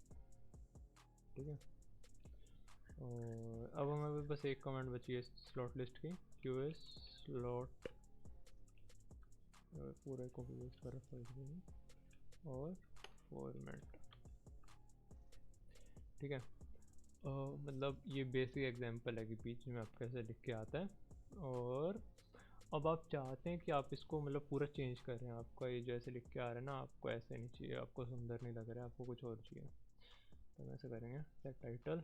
ठीक है। और अब हमें बस एक कमांड बची है स्लॉट लिस्ट की, QoS स्लॉट, पूरा कॉपी पेस्ट कर रखा है और फॉर्मेट, ठीक है। मतलब ये बेसिक एग्जांपल है कि बीच में आप कैसे लिख के आता है। और अब आप चाहते हैं कि आप इसको मतलब पूरा चेंज करें, आपका ये जैसे लिख के आ रहा है ना, आपको ऐसे नहीं चाहिए, आपको सुंदर नहीं लग रहा है, आपको कुछ और चाहिए, तो हम ऐसे करेंगे सेट टाइटल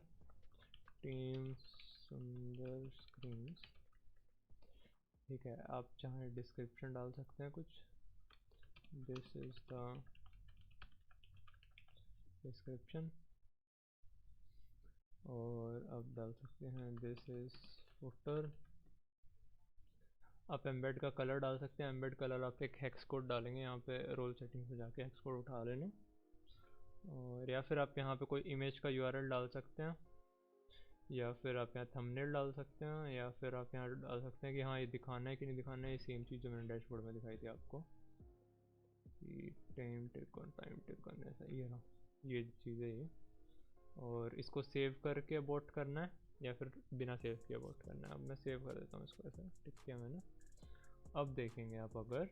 टीम सुंदर स्क्रीन्स, ठीक है। आप चाहे डिस्क्रिप्शन डाल सकते हैं कुछ, दिस इज द डिस्क्रिप्शन, और आप डाल सकते हैं दिस इज फुटर। आप एम्बेड का कलर डाल सकते हैं, एम्बेड कलर आप एक हेक्स कोड डालेंगे, यहाँ पे रोल सेटिंग पे जाके हेक्स कोड उठा लेना। और या फिर आप यहाँ पे कोई इमेज का URL डाल सकते हैं, या फिर आप यहाँ थंबनेल डाल सकते हैं, या फिर आप यहाँ डाल सकते हैं कि हाँ ये दिखाना है कि नहीं दिखाना है, ये सेम चीज़ जो मैंने डैशबोर्ड में दिखाई थी आपको कि टाइम टेकन ऐसा, ये रहा ये चीज़ें ये। और इसको सेव करके अबॉर्ट करना है या फिर बिना सेव किए अबॉर्ट करना है। अब मैं सेव कर देता हूँ इसको, ऐसा टिक किया मैंने। अब देखेंगे आप, अगर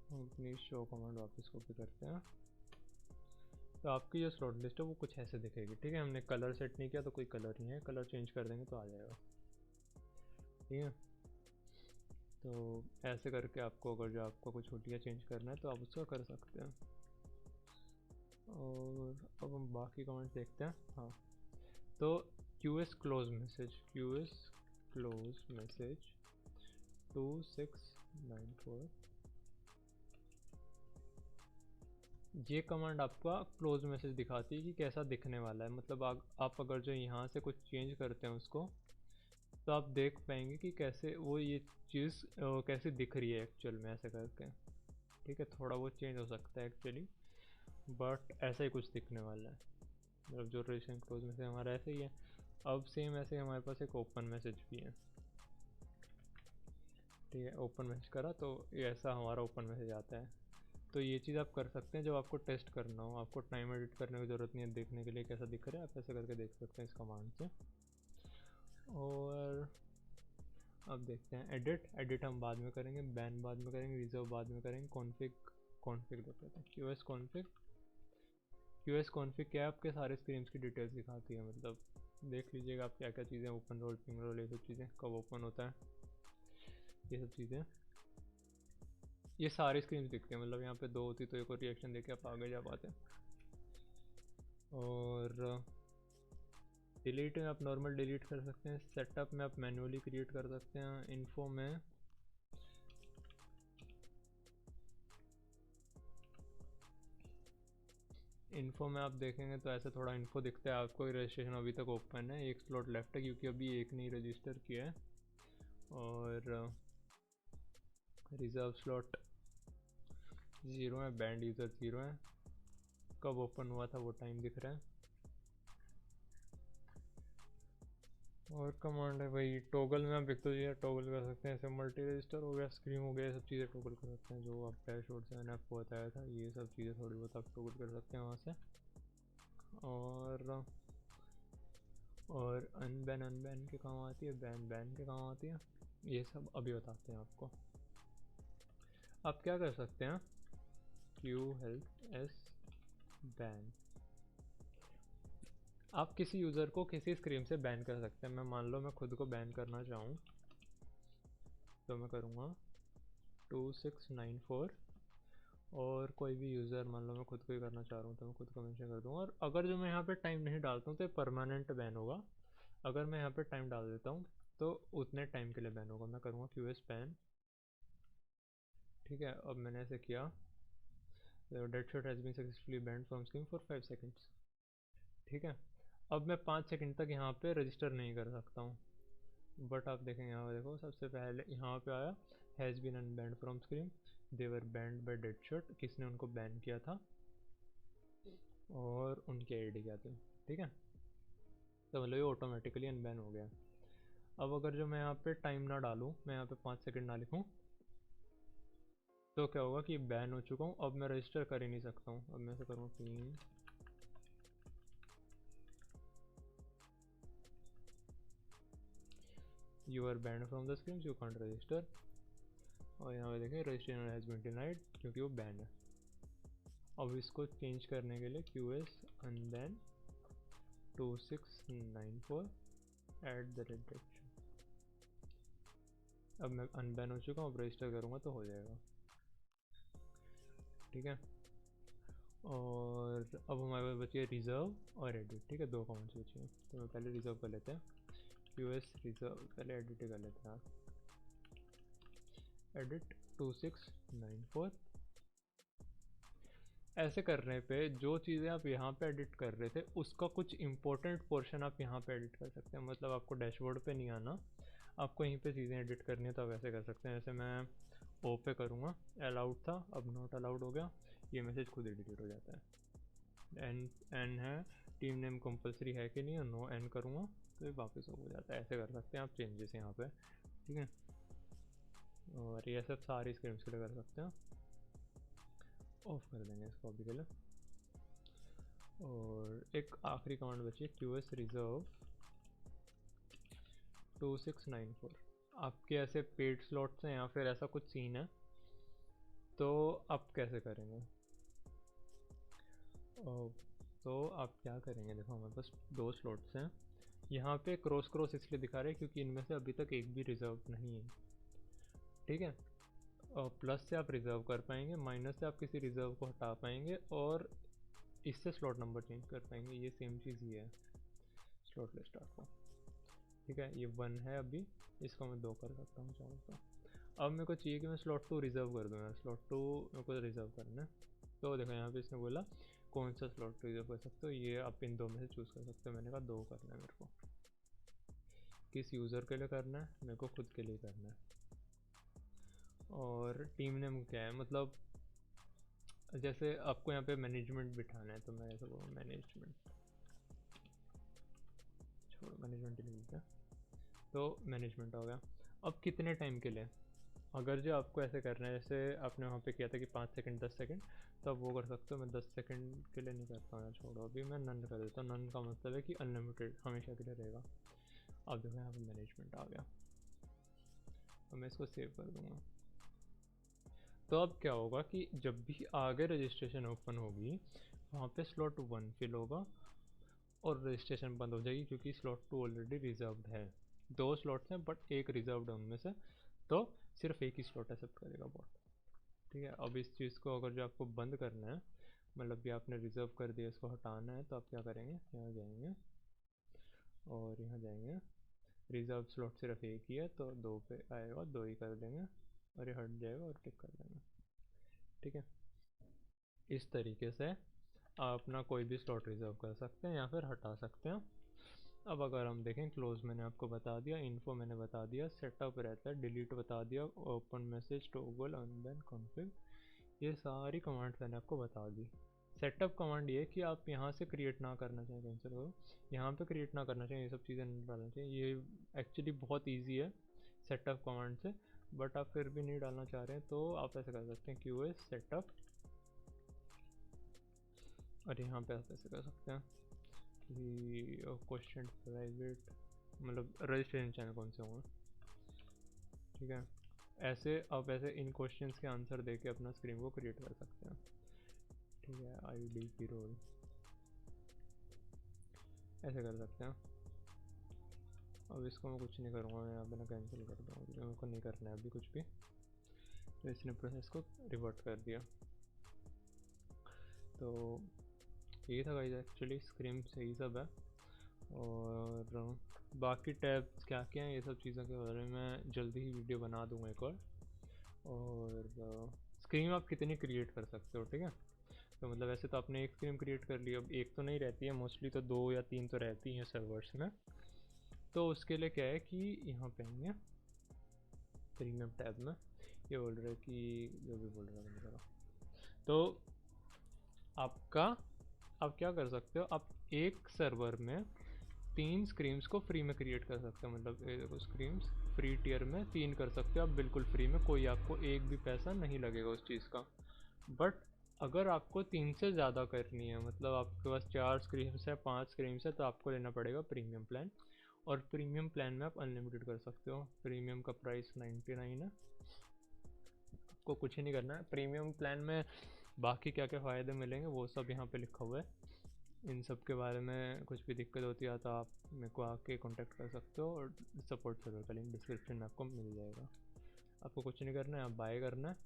हम अपनी शो कमांड वापस कॉपी करते हैं तो आपकी जो स्लॉट लिस्ट है वो कुछ ऐसे दिखेगी, ठीक है। हमने कलर सेट नहीं किया तो कोई कलर नहीं है, कलर चेंज कर देंगे तो आ जाएगा, ठीक है। तो ऐसे करके आपको अगर जो आपको कुछ छुट्टियाँ चेंज करना है तो आप उसका कर सकते हैं। और अब हम बाकी कमेंट्स देखते हैं। हाँ, तो QoS close message, QoS close message 2694, ये कमांड आपका क्लोज मैसेज दिखाती है कि कैसा दिखने वाला है। मतलब आप अगर जो यहाँ से कुछ चेंज करते हैं उसको, तो आप देख पाएंगे कि कैसे वो ये चीज़ कैसे दिख रही है एक्चुअल में, ऐसे करके, ठीक है। थोड़ा बहुत चेंज हो सकता है एक्चुअली, बट ऐसा ही कुछ दिखने वाला है। मतलब जो रजिस्ट्रेशन क्लोज मैसेज हमारा ऐसे ही है। अब सेम ऐसे हमारे पास एक ओपन मैसेज भी है, ठीक है। ओपन मैसेज करा तो ये ऐसा हमारा ओपन मैसेज आता है। तो ये चीज़ आप कर सकते हैं जब आपको टेस्ट करना हो, आपको टाइम एडिट करने की ज़रूरत नहीं है देखने के लिए कैसा दिख रहा है, आप ऐसे करके देख सकते हैं इस कमांड से। और अब देखते हैं एडिट हम बाद में करेंगे, बैन बाद में करेंगे, रिजर्व बाद में करेंगे, कॉन्फ़िग देख लेते हैं। QoS कॉन्फ़िग क्या है, आपके सारे स्क्रीन्स की डिटेल्स दिखाती है। मतलब देख लीजिएगा आप क्या क्या चीज़ें, ओपन रोल, पिंग रोल, ये सब चीज़ें कब ओपन होता है, ये सब चीज़ें, ये सारी स्क्रीन दिखती हैं। मतलब यहाँ पे 2 होती तो एक और रिएक्शन देके आप आगे जा पाते हैं। और डिलीट में आप नॉर्मल डिलीट कर सकते हैं, सेटअप में आप मैन्युअली क्रिएट कर सकते हैं, इन्फो में इन्फो में आप देखेंगे तो ऐसे थोड़ा इन्फो दिखता है आपको, रजिस्ट्रेशन अभी तक ओपन है, एक स्लॉट लेफ्ट है क्योंकि अभी एक नहीं रजिस्टर किया है, और रिजर्व स्लॉट 0 है, बैंड यूज़र 0 है, कब ओपन हुआ था वो टाइम दिख रहा है, और कमांड है वही टॉगल में आप एक तो ये टॉगल कर सकते हैं, ऐसे मल्टी रजिस्टर हो गया, स्क्रीन हो गया, सब चीज़ें टॉगल कर सकते हैं, जो आप डैशबोर्ड से मैंने आपको बताया था ये सब चीज़ें थोड़ी बहुत आप टॉगल कर सकते हैं वहाँ से। और अनबैन के काम आती है, बैन के काम आती है, ये सब अभी बताते हैं आपको। आप क्या कर सकते हैं, क्यू हेल्प एस बैन, आप किसी यूज़र को किसी स्क्रीन से बैन कर सकते हैं। मैं मान लो मैं खुद को बैन करना चाहूँ तो मैं करूँगा 2694, और कोई भी यूज़र मान लो मैं खुद को ही करना चाह रहा हूँ तो मैं खुद को मेंशन कर दूँगा। और अगर जो मैं यहाँ पे टाइम नहीं डालता हूँ तो परमानेंट बैन होगा, अगर मैं यहाँ पे टाइम डाल देता हूँ तो उतने टाइम के लिए बैन होगा। मैं करूँगा QS बैन, ठीक है। अब मैंने ऐसे किया, Deadshot has been successfully banned from screen for 5 seconds, ठीक है। अब मैं 5 सेकंड तक यहाँ पे रजिस्टर नहीं कर सकता हूँ, बट आप देखेंगे यहाँ पे, देखो सबसे पहले यहाँ पे आया has been unbanned from screen, they were banned by Deadshot, किसने उनको बैन किया था और उनकी आईडी क्या थी, ठीक है। तो मतलब ये ऑटोमेटिकली अनबैन हो गया। अब अगर जो मैं यहाँ पे टाइम ना डालूँ, मैं यहाँ पे 5 सेकंड ना लिखूँ, तो क्या होगा कि बैन हो चुका हूँ, अब मैं रजिस्टर कर ही नहीं सकता हूँ। अब मैं ऐसे करूँ team you are banned from the screen, you can't register, और यहाँ पे देखें रजिस्ट्रेशन हैज़ बीन डिनाइड क्योंकि वो बैन है। अब इसको चेंज करने के लिए QS अनबैन 2694 @, अब मैं अनबैन हो चुका हूँ, अब रजिस्टर करूँगा तो हो जाएगा, ठीक है। और अब हमारे पास बची है रिज़र्व और एडिट, ठीक है, दो कमांड्स बची हैं। तो मैं पहले रिज़र्व कर लेते हैं, QS रिज़र्व, पहले एडिट कर लेते हैं, एडिट 2694। ऐसे करने पे जो चीज़ें आप यहाँ पे एडिट कर रहे थे उसका कुछ इंपॉर्टेंट पोर्शन आप यहाँ पे एडिट कर सकते हैं। मतलब आपको डैशबोर्ड पे नहीं आना, आपको यहीं पे चीज़ें एडिट करनी है तो आप ऐसे कर सकते हैं। जैसे मैं ओ पे करूँगा, अलाउड था अब नॉट अलाउड हो गया, ये मैसेज खुद ही डिलीट हो जाता है। एन है, टीम नेम कंपलसरी है कि नहीं है, नो एन करूँगा तो ये वापस हो जाता है। ऐसे कर सकते हैं आप चेंजेस यहाँ पे, ठीक है। और ये सब सारी स्क्रीम्स के लिए कर सकते हैं। ऑफ कर देंगे इसको अभी के लिए। और एक आखिरी कमांड बची है, QS रिजर्व 2694। आपके ऐसे पेड स्लॉट्स हैं या फिर ऐसा कुछ सीन है तो आप कैसे करेंगे, तो आप क्या करेंगे, देखो हमारे पास 2 स्लॉट्स हैं, यहाँ पे क्रॉस इसलिए दिखा रहे हैं क्योंकि इनमें से अभी तक एक भी रिजर्व नहीं है, ठीक है। और प्लस से आप रिज़र्व कर पाएंगे, माइनस से आप किसी रिज़र्व को हटा पाएंगे, और इससे स्लॉट नंबर चेंज कर पाएंगे। ये सेम चीज़ ही है स्लॉट लिस्ट आपको, ठीक है। ये 1 है अभी, इसको मैं 2 कर सकता हूँ चाहूँ तो। अब मेरे को चाहिए कि मैं स्लॉट 2 रिज़र्व कर दूँ, यार स्लॉट 2 मेरे को रिज़र्व करना है। तो देखो यहाँ पे इसने बोला कौन सा स्लॉट रिज़र्व कर सकते हो, ये आप इन 2 में से चूज़ कर सकते हो। मैंने कहा 2 करना है मेरे को। किस यूज़र के लिए करना है, मेरे को खुद के लिए करना है। और टीम नेम क्या है, मतलब जैसे आपको यहाँ पे मैनेजमेंट बिठाना है तो मैं ऐसा बोलूँ मैनेजमेंट, छोड़ो मैनेजमेंट ही लिखते हैं, तो मैनेजमेंट हो गया। अब कितने टाइम के लिए, अगर जो आपको ऐसे करना है, जैसे आपने वहाँ पे किया था कि 5 सेकंड 10 सेकंड, तो आप वो कर सकते हो। मैं 10 सेकंड के लिए नहीं करता हूँ यार, छोड़ो अभी मैं नन कर देता हूँ। नन का मतलब है कि अनलिमिटेड हमेशा के लिए रहेगा। अब देखो यहाँ पे मैनेजमेंट आ गया, अब मैं इसको सेव कर दूँगा। तो अब क्या होगा कि जब भी आगे रजिस्ट्रेशन ओपन होगी वहाँ पे स्लॉट 1 फिल होगा और रजिस्ट्रेशन बंद हो जाएगी, क्योंकि स्लॉट 2 ऑलरेडी रिजर्व्ड है। 2 स्लॉट्स हैं बट एक रिजर्व्ड है उनमें से, तो सिर्फ एक ही स्लॉट एक्सेप्ट करेगा बॉट, ठीक है। अब इस चीज़ को अगर जो आपको बंद करना है, मतलब कि आपने रिज़र्व कर दिया, इसको हटाना है, तो आप क्या करेंगे, यहाँ जाएंगे और यहाँ जाएंगे, रिज़र्व स्लॉट सिर्फ एक ही है तो 2 पे आएगा, 2 ही कर देंगे और ये हट जाएगा और टिक कर देंगे, ठीक है। इस तरीके से आप अपना कोई भी स्लॉट रिजर्व कर सकते हैं या फिर हटा सकते हैं। अब अगर हम देखें, क्लोज मैंने आपको बता दिया, इन्फो मैंने बता दिया, सेटअप रहता है, डिलीट बता दिया, open message, toggle, unban, config, ये सारी कमांड मैंने आपको बता दी। सेटअप कमांड ये कि आप यहाँ से क्रिएट ना करना चाहिए, कैंसिल करो, यहाँ पे क्रिएट ना करना चाहिए, ये सब चीज़ें नहीं डालना चाहिए। ये एक्चुअली बहुत ईजी है सेटअप कमांड से, बट आप फिर भी नहीं डालना चाह रहे हैं तो आप ऐसे कर सकते हैं, QS सेटअप, और यहाँ पे आप ऐसे कर सकते हैं कि क्वेश्चन प्राइवेट, मतलब रजिस्ट्रेशन चैनल कौन से होंगे, ठीक है। ऐसे आप ऐसे इन क्वेश्चंस के आंसर दे के अपना स्क्रीन को क्रिएट कर सकते हैं, ठीक है। ID की रोल ऐसे कर सकते हैं। अब इसको मैं कुछ नहीं करूँगा, मैं यहाँ पे ना कैंसिल कर दूँगा क्योंकि मेरे को नहीं करना है अभी कुछ भी, तो इसने प्रोसेस को रिवर्ट कर दिया। तो ये था गाइस, एक्चुअली स्क्रीन से ही सब है, और बाकी टैब्स क्या क्या हैं ये सब चीज़ों के बारे में मैं जल्दी ही वीडियो बना दूँगा एक और स्क्रीन आप कितनी क्रिएट कर सकते हो, ठीक है। तो मतलब ऐसे तो आपने एक स्क्रीन क्रिएट कर ली, अब एक तो नहीं रहती है, मोस्टली तो 2 या 3 तो रहती हैं सर्वर्स में। तो उसके लिए क्या है कि यहाँ पे आएंगे प्रीमियम टैब में, ये बोल रहे कि जो भी बोल रहा है, तो आपका आप क्या कर सकते हो, आप एक सर्वर में 3 स्क्रीम्स को फ्री में क्रिएट कर सकते हो। मतलब ये देखो, स्क्रीम्स फ्री टियर में 3 कर सकते हो आप बिल्कुल फ्री में, कोई आपको एक भी पैसा नहीं लगेगा उस चीज़ का। बट अगर आपको 3 से ज़्यादा करनी है, मतलब आपके पास 4 स्क्रीम्स है, 5 स्क्रीम्स है, तो आपको लेना पड़ेगा प्रीमियम प्लान, और प्रीमियम प्लान में आप अनलिमिटेड कर सकते हो। प्रीमियम का प्राइस 99 है, आपको कुछ ही नहीं करना है। प्रीमियम प्लान में बाकी क्या क्या फ़ायदे मिलेंगे वो सब यहाँ पे लिखा हुआ है, इन सब के बारे में कुछ भी दिक्कत होती है तो आप मेरे को आके कांटेक्ट कर सकते हो, और सपोर्ट सर्वर का लिंक डिस्क्रिप्शन में आपको मिल जाएगा। आपको कुछ नहीं करना है, आप बाय करना है,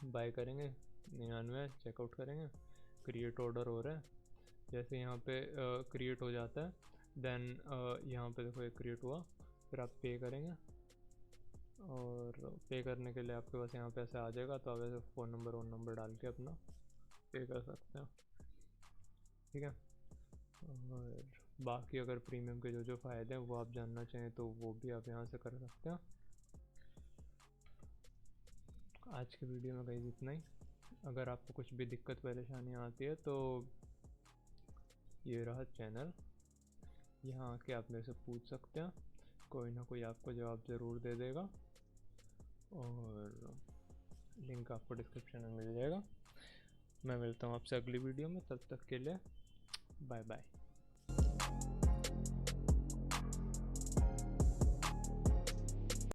बाय करेंगे 99, चेकआउट करेंगे, क्रिएट ऑर्डर हो रहा है, जैसे यहाँ पे क्रिएट हो जाता है, देन यहाँ पे देखो एक क्रिएट हुआ, फिर आप पे करेंगे, और पे करने के लिए आपके पास यहाँ पे ऐसे आ जाएगा, तो आप ऐसे फ़ोन नंबर वोन नंबर डाल के अपना पे कर सकते हो, ठीक है। और बाकी अगर प्रीमियम के जो जो फ़ायदे हैं वो आप जानना चाहें तो वो भी आप यहाँ से कर सकते हो। आज के वीडियो में गाइस इतना ही। अगर आपको कुछ भी दिक्कत परेशानी आती है तो ये रहा चैनल, यहाँ आके आप मेरे से पूछ सकते हैं, कोई ना कोई आपको जवाब ज़रूर दे देगा, और लिंक आपको डिस्क्रिप्शन में मिल जाएगा। मैं मिलता हूँ आपसे अगली वीडियो में, तब तक के लिए बाय बाय।